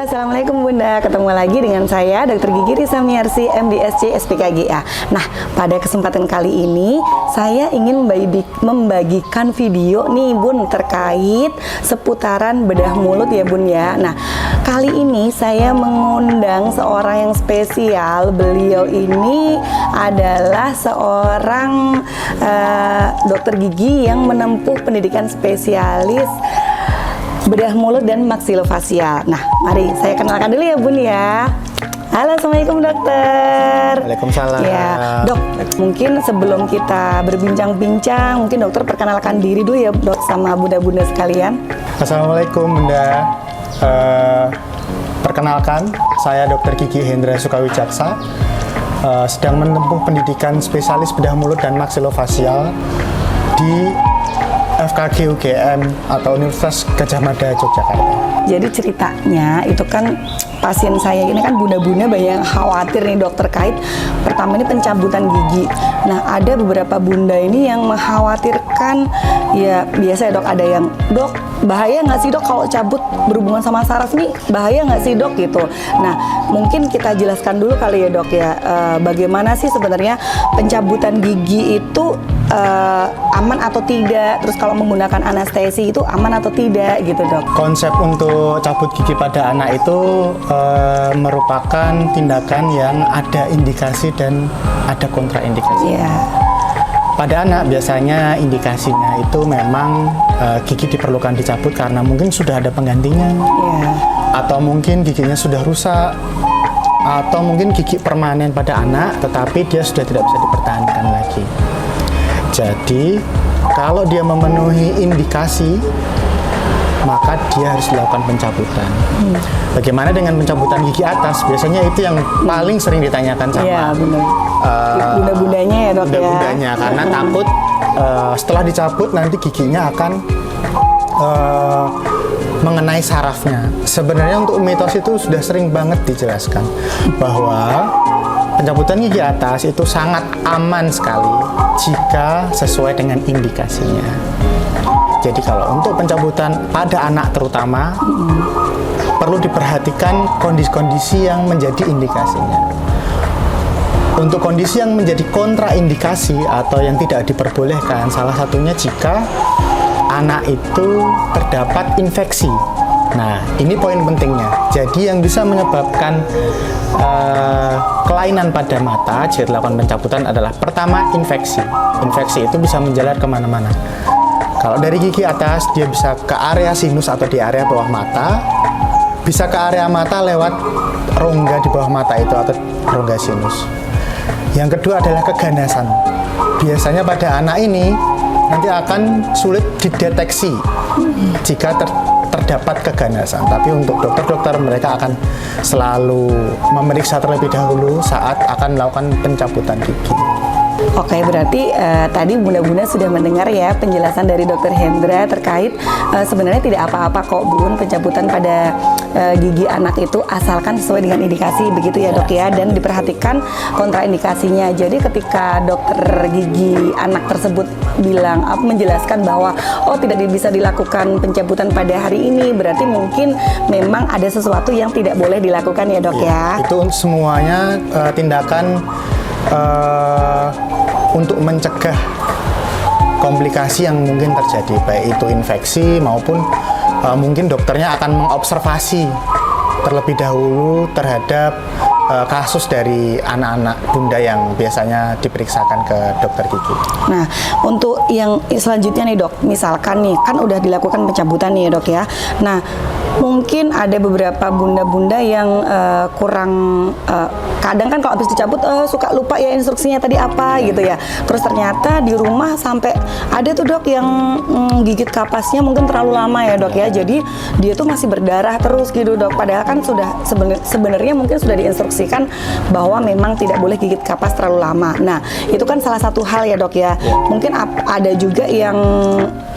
Assalamualaikum Bunda, ketemu lagi dengan saya Dr. Gigi Risa Miarsi, MDSC SPKGA. Nah, pada kesempatan kali ini saya ingin membagikan video nih Bun terkait seputaran bedah mulut ya Bun ya. Nah, kali ini saya mengundang seorang yang spesial. Beliau ini adalah seorang dokter gigi yang menempuh pendidikan spesialis bedah mulut dan maksilofasial. Nah, mari saya kenalkan dulu ya Bun ya. Halo, Assalamualaikum dokter. Waalaikumsalam. Ya, dok, mungkin sebelum kita berbincang-bincang, mungkin dokter perkenalkan diri dulu ya dok sama bunda-bunda sekalian. Assalamualaikum Bunda. Perkenalkan, saya Dr. Gigi Hendra Sukawijaksa, sedang menempuh pendidikan spesialis bedah mulut dan maksilofasial di FKG UGM atau Universitas Gadjah Mada Yogyakarta. Jadi ceritanya itu kan pasien saya ini kan bunda-bunda banyak yang khawatir nih dok terkait pertama ini pencabutan gigi. Nah, ada beberapa bunda ini yang mengkhawatirkan, ya biasa ya dok, ada yang dok bahaya nggak sih dok kalau cabut berhubungan sama saraf nih, bahaya nggak sih dok gitu. Nah, mungkin kita jelaskan dulu kali ya dok ya, bagaimana sih sebenarnya pencabutan gigi itu aman atau tidak, terus kalau menggunakan anestesi itu aman atau tidak gitu dok. Konsep untuk cabut gigi pada anak itu merupakan tindakan yang ada indikasi dan ada kontraindikasi. Yeah. Pada anak biasanya indikasinya itu memang gigi diperlukan dicabut karena mungkin sudah ada penggantinya, atau mungkin giginya sudah rusak, atau mungkin gigi permanen pada anak tetapi dia sudah tidak bisa dipertahankan lagi. Jadi kalau dia memenuhi indikasi, maka dia harus dilakukan pencabutan. Bagaimana dengan pencabutan gigi atas? Biasanya itu yang paling sering ditanyakan sama bunda-bundanya ya dok ya. Bunda-bundanya karena takut setelah dicabut nanti giginya akan mengenai sarafnya. Sebenarnya untuk mitos itu sudah sering banget dijelaskan bahwa pencabutan gigi atas itu sangat aman sekali jika sesuai dengan indikasinya. Jadi kalau untuk pencabutan pada anak terutama perlu diperhatikan kondisi-kondisi yang menjadi indikasinya. Untuk kondisi yang menjadi kontraindikasi atau yang tidak diperbolehkan, salah satunya jika anak itu terdapat infeksi. Nah, ini poin pentingnya. Jadi yang bisa menyebabkan kelainan pada mata jika dilakukan pencabutan adalah pertama infeksi. Infeksi itu bisa menjalar kemana-mana. Kalau dari gigi atas, dia bisa ke area sinus atau di area bawah mata, bisa ke area mata lewat rongga di bawah mata itu atau rongga sinus. Yang kedua adalah keganasan. Biasanya pada anak ini nanti akan sulit dideteksi jika terdapat keganasan. Tapi untuk dokter-dokter mereka akan selalu memeriksa terlebih dahulu saat akan melakukan pencabutan gigi. Oke, berarti tadi bunda-bunda sudah mendengar ya penjelasan dari Dokter Hendra terkait sebenarnya tidak apa-apa kok Bun pencabutan pada gigi anak itu asalkan sesuai dengan indikasi begitu ya dok ya, dan diperhatikan kontraindikasinya. Jadi ketika dokter gigi anak tersebut bilang menjelaskan bahwa oh tidak bisa dilakukan pencabutan pada hari ini, berarti mungkin memang ada sesuatu yang tidak boleh dilakukan ya dok ya. Itu semuanya tindakan untuk mencegah komplikasi yang mungkin terjadi, baik itu infeksi maupun mungkin dokternya akan mengobservasi terlebih dahulu terhadap kasus dari anak-anak bunda yang biasanya diperiksakan ke dokter gigi. Nah, untuk yang selanjutnya nih dok, misalkan nih kan udah dilakukan pencabutan nih ya dok ya. Nah, mungkin ada beberapa bunda-bunda yang kurang kadang kan kalau habis dicabut suka lupa ya instruksinya tadi apa gitu ya. Terus ternyata di rumah sampai ada tuh dok yang gigit kapasnya mungkin terlalu lama ya dok ya. Jadi dia tuh masih berdarah terus gitu dok. Padahal kan sudah sebenarnya mungkin sudah diinstruksikan bahwa memang tidak boleh gigit kapas terlalu lama. Nah, itu kan salah satu hal ya dok ya. Mungkin ada juga yang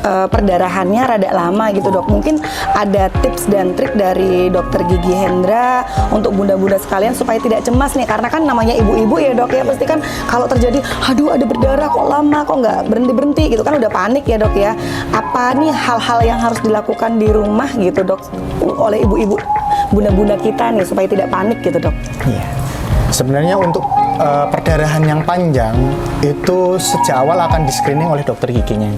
perdarahannya rada lama gitu dok. Mungkin ada tips dan trik dari dokter gigi Hendra untuk bunda-bunda sekalian supaya tidak cemas nih, karena kan namanya ibu-ibu ya dok ya, pasti kan kalau terjadi aduh ada berdarah kok lama kok nggak berhenti gitu kan udah panik ya dok ya. Apa nih hal-hal yang harus dilakukan di rumah gitu dok oleh ibu-ibu bunda-bunda kita nih supaya tidak panik gitu dok? Iya. Sebenarnya untuk perdarahan yang panjang itu sejak awal akan di-screening oleh dokter giginya.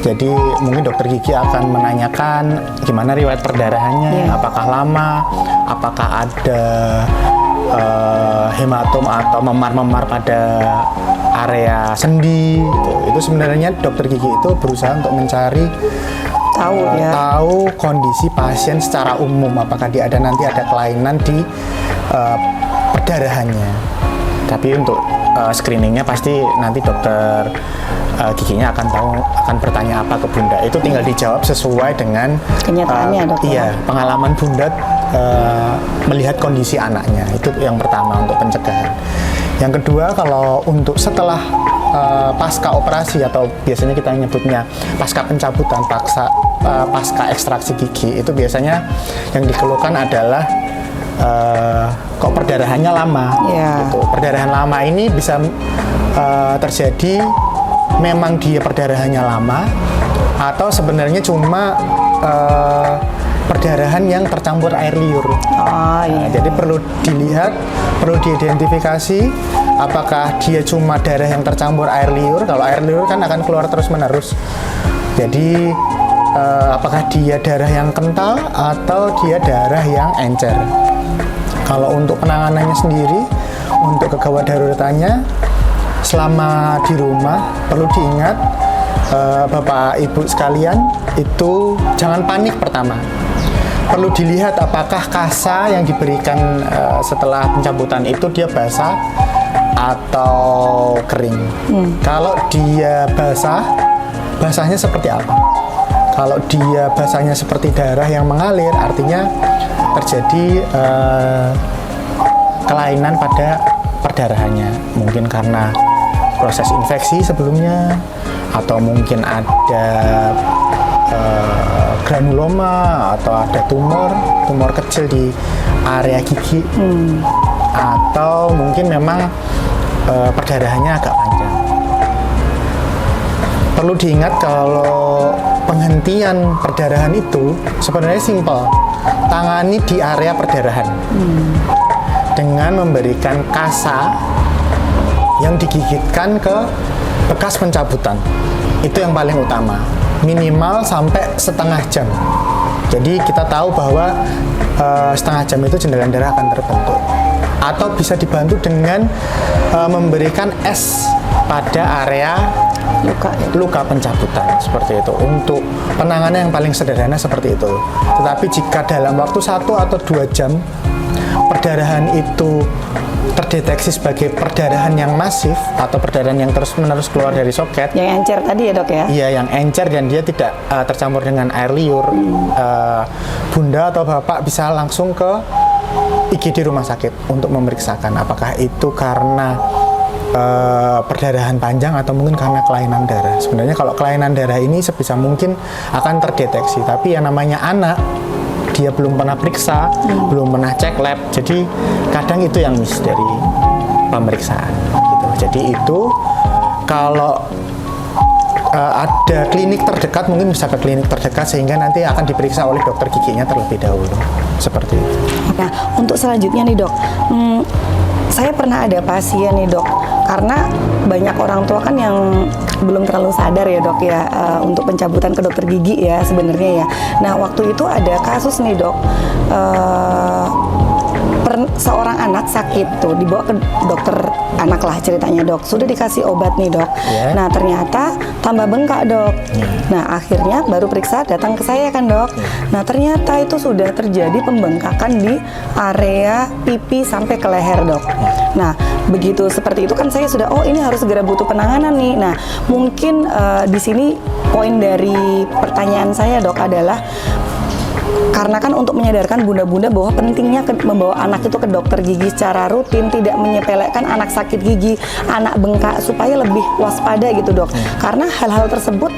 Jadi mungkin dokter gigi akan menanyakan gimana riwayat perdarahannya, apakah lama, apakah ada hematom atau memar-memar pada area sendi. Itu sebenarnya dokter gigi itu berusaha untuk mencari tahu kondisi pasien secara umum, apakah dia nanti ada kelainan di perdarahannya. Tapi untuk screeningnya pasti nanti dokter giginya akan bertanya apa ke bunda. Itu tinggal dijawab sesuai dengan kenyataannya dok. Iya, pengalaman bunda melihat kondisi anaknya. Itu yang pertama untuk pencegahan. Yang kedua, kalau untuk setelah pasca operasi atau biasanya kita nyebutnya pasca pencabutan, pasca ekstraksi gigi, itu biasanya yang dikeluhkan adalah kok perdarahannya lama. Gitu. Perdarahan lama ini bisa terjadi memang dia perdarahannya lama atau sebenarnya cuma perdarahan yang tercampur air liur. Jadi perlu dilihat, perlu diidentifikasi apakah dia cuma darah yang tercampur air liur. Kalau air liur kan akan keluar terus-menerus. Jadi apakah dia darah yang kental atau dia darah yang encer. Kalau untuk penanganannya sendiri, untuk kegawat daruratannya selama di rumah perlu diingat Bapak Ibu sekalian itu jangan panik pertama. Perlu dilihat apakah kasa yang diberikan setelah pencabutan itu dia basah atau kering. Kalau dia basah, basahnya seperti apa? Kalau dia basahnya seperti darah yang mengalir, artinya terjadi kelainan pada perdarahannya. Mungkin karena proses infeksi sebelumnya, atau mungkin ada granuloma, atau ada tumor kecil di area gigi, atau mungkin memang perdarahannya agak panjang. Perlu diingat kalau penghentian perdarahan itu sebenarnya simpel, tangani di area perdarahan dengan memberikan kasa yang digigitkan ke bekas pencabutan. Itu yang paling utama, minimal sampai setengah jam. Jadi kita tahu bahwa setengah jam itu jenderal darah akan terbentuk. Atau bisa dibantu dengan memberikan es pada area luka pencabutan, seperti itu. Untuk penanganan yang paling sederhana seperti itu. Tetapi jika dalam waktu 1 atau 2 jam perdarahan itu terdeteksi sebagai perdarahan yang masif atau perdarahan yang terus-menerus keluar dari soket, yang encer tadi ya dok ya? Iya, yang encer dan dia tidak tercampur dengan air liur, bunda atau bapak bisa langsung ke IGD rumah sakit untuk memeriksakan apakah itu karena perdarahan panjang atau mungkin karena kelainan darah. Sebenarnya kalau kelainan darah ini sebisa mungkin akan terdeteksi, tapi yang namanya anak, dia belum pernah periksa, belum pernah cek lab, jadi kadang itu yang miss dari pemeriksaan gitu. Jadi itu kalau ada klinik terdekat, mungkin bisa ke klinik terdekat sehingga nanti akan diperiksa oleh dokter giginya terlebih dahulu, seperti itu. Nah, untuk selanjutnya nih dok, saya pernah ada pasien nih dok, karena banyak orang tua kan yang belum terlalu sadar ya dok ya untuk pencabutan ke dokter gigi ya sebenarnya ya. Nah waktu itu ada kasus nih dok, seorang anak sakit tuh dibawa ke dokter anak lah ceritanya dok, sudah dikasih obat nih dok, nah ternyata tambah bengkak dok, nah akhirnya baru periksa datang ke saya kan dok, nah ternyata itu sudah terjadi pembengkakan di area pipi sampai ke leher dok. Nah begitu seperti itu kan saya sudah ini harus segera butuh penanganan nih. Nah mungkin di sini poin dari pertanyaan saya dok adalah karena kan untuk menyadarkan bunda-bunda bahwa pentingnya membawa anak itu ke dokter gigi secara rutin, tidak menyepelekan anak sakit gigi, anak bengkak, supaya lebih waspada gitu dok. Karena hal-hal tersebut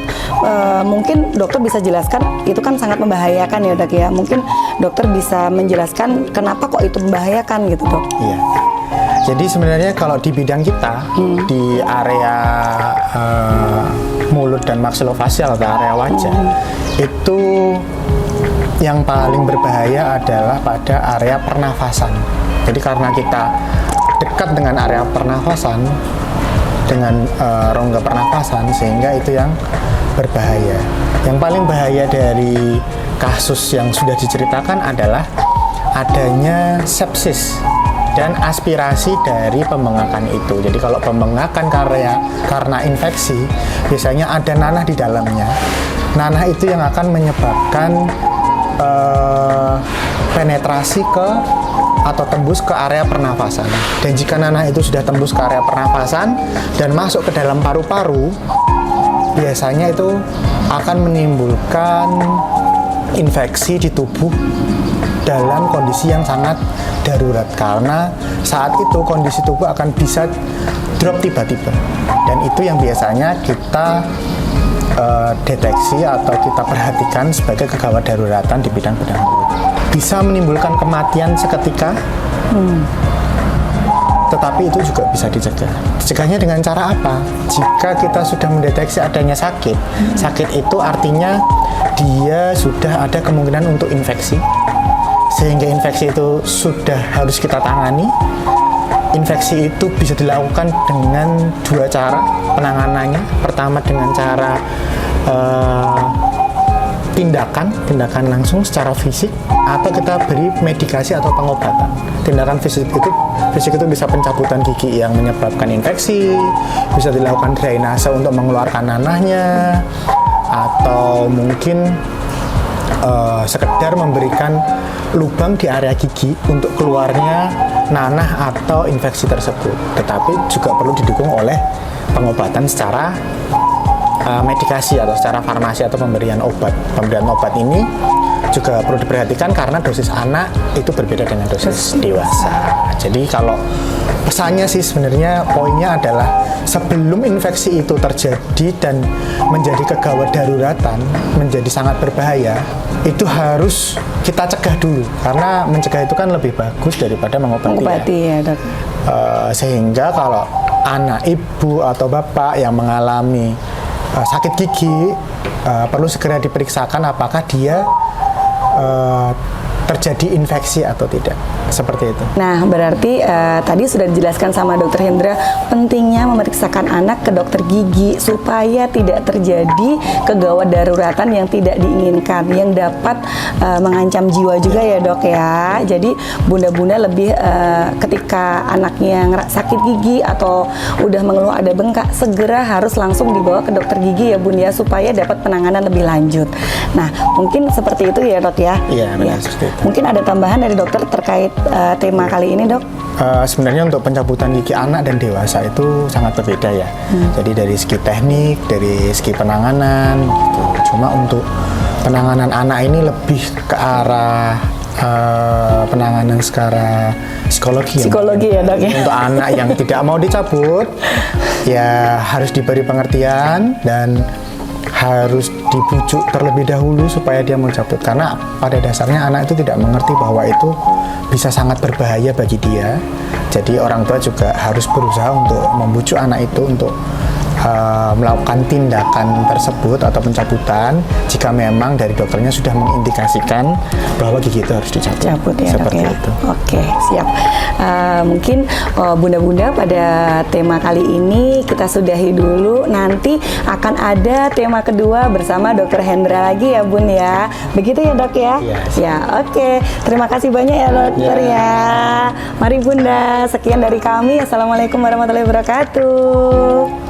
mungkin dokter bisa jelaskan itu kan sangat membahayakan ya dok ya. Mungkin dokter bisa menjelaskan kenapa kok itu membahayakan gitu dok. Iya. Jadi sebenarnya kalau di bidang kita di area mulut dan maksilofasial atau area wajah itu yang paling berbahaya adalah pada area pernafasan. Jadi karena kita dekat dengan area pernafasan, dengan rongga pernafasan, sehingga itu yang berbahaya. Yang paling bahaya dari kasus yang sudah diceritakan adalah adanya sepsis dan aspirasi dari pembengkakan itu. Jadi kalau pembengkakan karena infeksi, biasanya ada nanah di dalamnya. Nanah itu yang akan menyebabkan penetrasi ke atau tembus ke area pernafasan. Dan jika nanah itu sudah tembus ke area pernafasan dan masuk ke dalam paru-paru, biasanya itu akan menimbulkan infeksi di tubuh dalam kondisi yang sangat darurat, karena saat itu kondisi tubuh akan bisa drop tiba-tiba, dan itu yang biasanya kita deteksi atau kita perhatikan sebagai kegawat daruratan di bidang bedah mulut. Bisa menimbulkan kematian seketika, tetapi itu juga bisa dicegah. Cegahnya dengan cara apa? Jika kita sudah mendeteksi adanya sakit, sakit itu artinya dia sudah ada kemungkinan untuk infeksi, sehingga infeksi itu sudah harus kita tangani. Infeksi itu bisa dilakukan dengan dua cara penanganannya. Pertama dengan cara tindakan langsung secara fisik, atau kita beri medikasi atau pengobatan. Tindakan fisik itu bisa pencabutan gigi yang menyebabkan infeksi, bisa dilakukan drainase untuk mengeluarkan nanahnya, atau mungkin sekedar memberikan lubang di area gigi untuk keluarnya nanah atau infeksi tersebut. Tetapi juga perlu didukung oleh pengobatan secara medikasi atau secara farmasi atau pemberian obat. Pemberian obat ini juga perlu diperhatikan karena dosis anak itu berbeda dengan dosis dewasa. Jadi kalau pesannya sih sebenarnya poinnya adalah sebelum infeksi itu terjadi dan menjadi kegawat daruratan, menjadi sangat berbahaya, itu harus kita cegah dulu, karena mencegah itu kan lebih bagus daripada mengobati ya, dok. Sehingga kalau anak, ibu atau bapak yang mengalami sakit gigi perlu segera diperiksakan apakah dia terjadi infeksi atau tidak, seperti itu. Nah, berarti tadi sudah dijelaskan sama Dokter Hendra pentingnya memeriksakan anak ke dokter gigi supaya tidak terjadi kegawat daruratan yang tidak diinginkan, yang dapat mengancam jiwa juga ya dok ya. Jadi bunda-bunda lebih ketika anaknya sakit gigi atau udah mengeluh ada bengkak, segera harus langsung dibawa ke dokter gigi ya bun ya, supaya dapat penanganan lebih lanjut. Nah, mungkin seperti itu ya dok ya. Iya, benar seperti itu. Mungkin ada tambahan dari dokter terkait tema kali ini dok? Sebenarnya untuk pencabutan gigi anak dan dewasa itu sangat berbeda ya. Jadi dari segi teknik, dari segi penanganan gitu. Cuma untuk penanganan anak ini lebih ke arah penanganan secara psikologi ya dok ya. Untuk anak yang tidak mau dicabut ya harus diberi pengertian dan harus dibujuk terlebih dahulu supaya dia mau cabut, karena pada dasarnya anak itu tidak mengerti bahwa itu bisa sangat berbahaya bagi dia. Jadi orang tua juga harus berusaha untuk membujuk anak itu untuk melakukan tindakan tersebut atau pencabutan jika memang dari dokternya sudah mengindikasikan bahwa gigi itu harus dicabut. Ya, seperti itu. Oke, siap. Mungkin bunda-bunda pada tema kali ini kita sudahi dulu. Nanti akan ada tema kedua bersama Dokter Hendra lagi ya bun ya. Begitu ya dok ya? Yes. Ya, oke. Terima kasih banyak ya dokter ya. Mari bunda, sekian dari kami. Assalamualaikum warahmatullahi wabarakatuh.